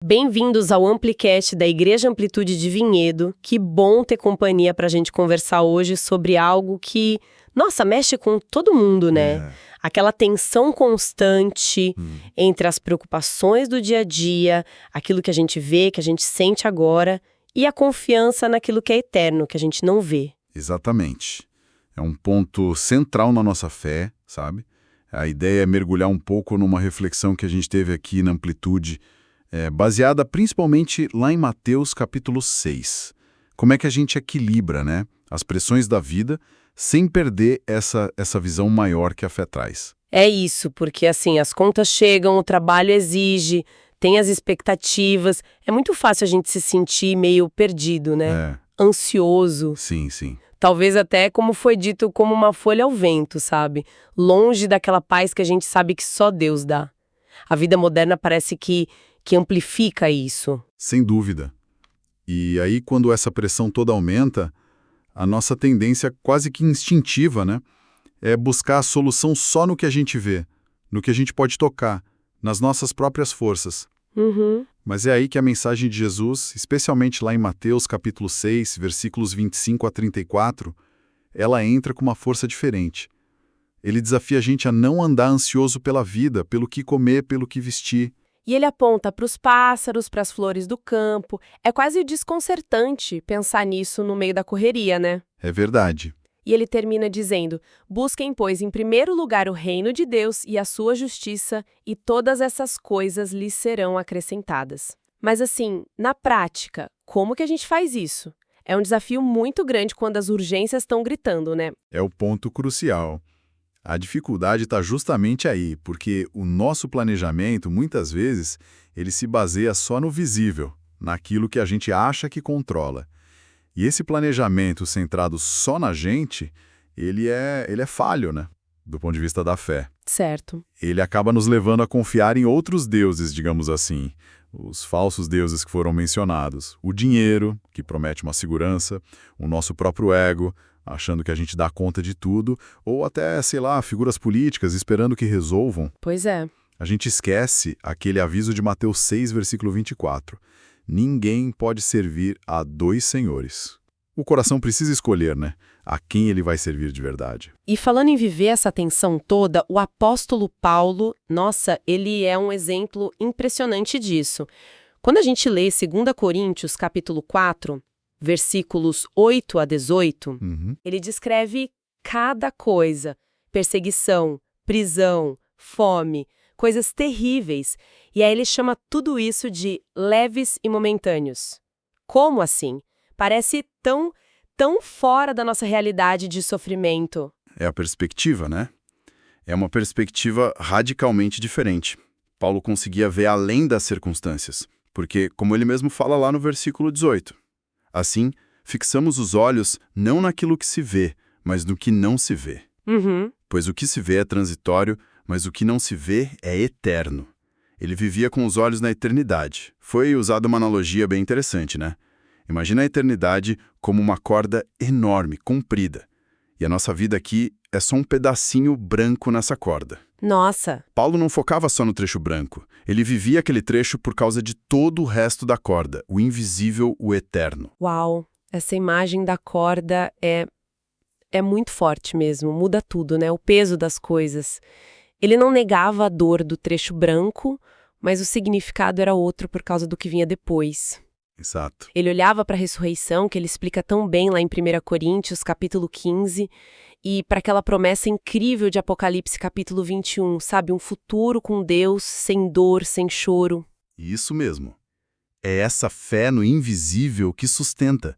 Bem-vindos ao Amplicast da Igreja Amplitude de Vinhedo. Que bom ter companhia para a gente conversar hoje sobre algo que, nossa, mexe com todo mundo, né? Aquela tensão constante entre as preocupações do dia a dia, aquilo que a gente vê, que a gente sente agora, e a confiança naquilo que é eterno, que a gente não vê. Exatamente. É um ponto central na nossa fé, sabe? A ideia é mergulhar um pouco numa reflexão que a gente teve aqui na Amplitude, baseada principalmente lá em Mateus capítulo 6. Como é que a gente equilibra, né, as pressões da vida sem perder essa visão maior que a fé traz. É isso, porque assim, as contas chegam, o trabalho exige, tem as expectativas. É muito fácil a gente se sentir meio perdido, né? Ansioso. Sim, sim. Talvez até, como foi dito, como uma folha ao vento, sabe? Longe daquela paz que a gente sabe que só Deus dá. A vida moderna parece que amplifica isso. Sem dúvida. E aí, quando essa pressão toda aumenta, a nossa tendência quase que instintiva, né, é buscar a solução só no que a gente vê, no que a gente pode tocar, nas nossas próprias forças. Mas é aí que a mensagem de Jesus, especialmente lá em Mateus capítulo 6, versículos 25 a 34, ela entra com uma força diferente. Ele desafia a gente a não andar ansioso pela vida, pelo que comer, pelo que vestir. E ele aponta para os pássaros, para as flores do campo. É quase desconcertante pensar nisso no meio da correria, né? É verdade. E ele termina dizendo: busquem, pois, em primeiro lugar o reino de Deus e a sua justiça, e todas essas coisas lhes serão acrescentadas. Mas assim, na prática, como que a gente faz isso? É um desafio muito grande quando as urgências estão gritando, né? É o ponto crucial. A dificuldade está justamente aí, porque o nosso planejamento, muitas vezes, ele se baseia só no visível, naquilo que a gente acha que controla. E esse planejamento centrado só na gente, ele é falho, né? Do ponto de vista da fé. Certo. Ele acaba nos levando a confiar em outros deuses, digamos assim. Os falsos deuses que foram mencionados. O dinheiro, que promete uma segurança, o nosso próprio ego, achando que a gente dá conta de tudo, ou até, sei lá, figuras políticas esperando que resolvam. Pois é. A gente esquece aquele aviso de Mateus 6, versículo 24. Ninguém pode servir a dois senhores. O coração precisa escolher, né? A quem ele vai servir de verdade. E falando em viver essa tensão toda, o apóstolo Paulo, nossa, ele é um exemplo impressionante disso. Quando a gente lê 2 Coríntios, capítulo 4, versículos 8 a 18, ele descreve cada coisa: perseguição, prisão, fome, coisas terríveis. E aí ele chama tudo isso de leves e momentâneos. Como assim? Parece tão fora da nossa realidade de sofrimento. É a perspectiva, né? É uma perspectiva radicalmente diferente. Paulo conseguia ver além das circunstâncias, porque, como ele mesmo fala lá no versículo 18, assim, fixamos os olhos não naquilo que se vê, mas no que não se vê. Pois o que se vê é transitório, mas o que não se vê é eterno. Ele vivia com os olhos na eternidade. Foi usada uma analogia bem interessante, né? Imagina a eternidade como uma corda enorme, comprida. E a nossa vida aqui é só um pedacinho branco nessa corda. Nossa! Paulo não focava só no trecho branco. Ele vivia aquele trecho por causa de todo o resto da corda, o invisível, o eterno. Uau! Essa imagem da corda é muito forte mesmo, muda tudo, né? O peso das coisas. Ele não negava a dor do trecho branco, mas o significado era outro por causa do que vinha depois. Exato. Ele olhava para a ressurreição, que ele explica tão bem lá em 1 Coríntios, capítulo 15, e para aquela promessa incrível de Apocalipse, capítulo 21, sabe? Um futuro com Deus, sem dor, sem choro. Isso mesmo. É essa fé no invisível que sustenta.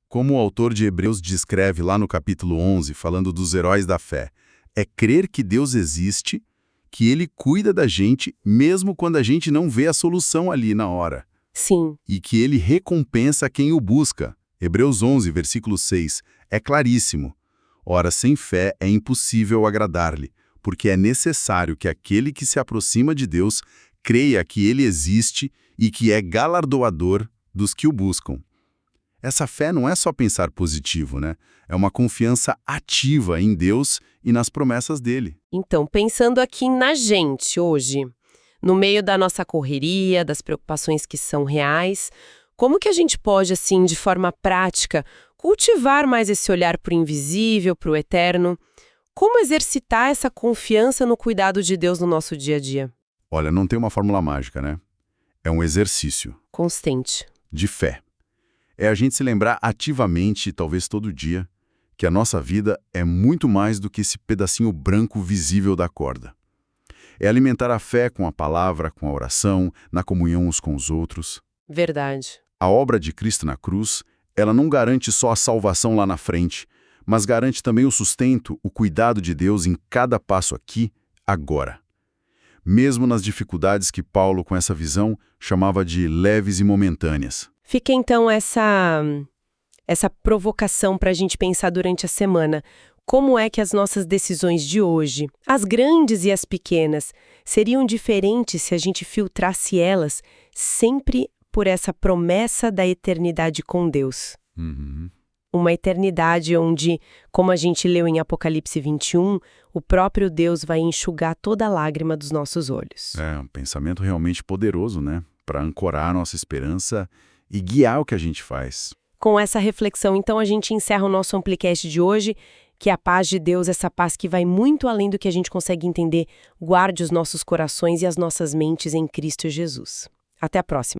Como o autor de Hebreus descreve lá no capítulo 11, falando dos heróis da fé, é crer que Deus existe, que Ele cuida da gente, mesmo quando a gente não vê a solução ali na hora. Sim. E que Ele recompensa quem o busca. Hebreus 11, versículo 6, é claríssimo. Ora, sem fé é impossível agradar-lhe, porque é necessário que aquele que se aproxima de Deus creia que Ele existe e que é galardoador dos que o buscam. Essa fé não é só pensar positivo, né? É uma confiança ativa em Deus e nas promessas dele. Então, pensando aqui na gente hoje, No meio da nossa correria, das preocupações que são reais, como que a gente pode, assim, de forma prática, cultivar mais esse olhar para o invisível, para o eterno? Como exercitar essa confiança no cuidado de Deus no nosso dia a dia? Olha, não tem uma fórmula mágica, né? É um exercício Constante. de fé. É a gente se lembrar ativamente, talvez todo dia, que a nossa vida é muito mais do que esse pedacinho branco visível da corda. É alimentar a fé com a palavra, com a oração, na comunhão uns com os outros. Verdade. A obra de Cristo na cruz, ela não garante só a salvação lá na frente, mas garante também o sustento, o cuidado de Deus em cada passo aqui, agora. Mesmo nas dificuldades que Paulo, com essa visão, chamava de leves e momentâneas. Fica então essa provocação para a gente pensar durante a semana. Como é que as nossas decisões de hoje, as grandes e as pequenas, seriam diferentes se a gente filtrasse elas sempre por essa promessa da eternidade com Deus? Uma eternidade onde, como a gente leu em Apocalipse 21, o próprio Deus vai enxugar toda a lágrima dos nossos olhos. É um pensamento realmente poderoso, né? Para ancorar a nossa esperança e guiar o que a gente faz. Com essa reflexão, então, a gente encerra o nosso Amplicast de hoje. Que a paz de Deus, essa paz que vai muito além do que a gente consegue entender, guarde os nossos corações e as nossas mentes em Cristo Jesus. Até a próxima.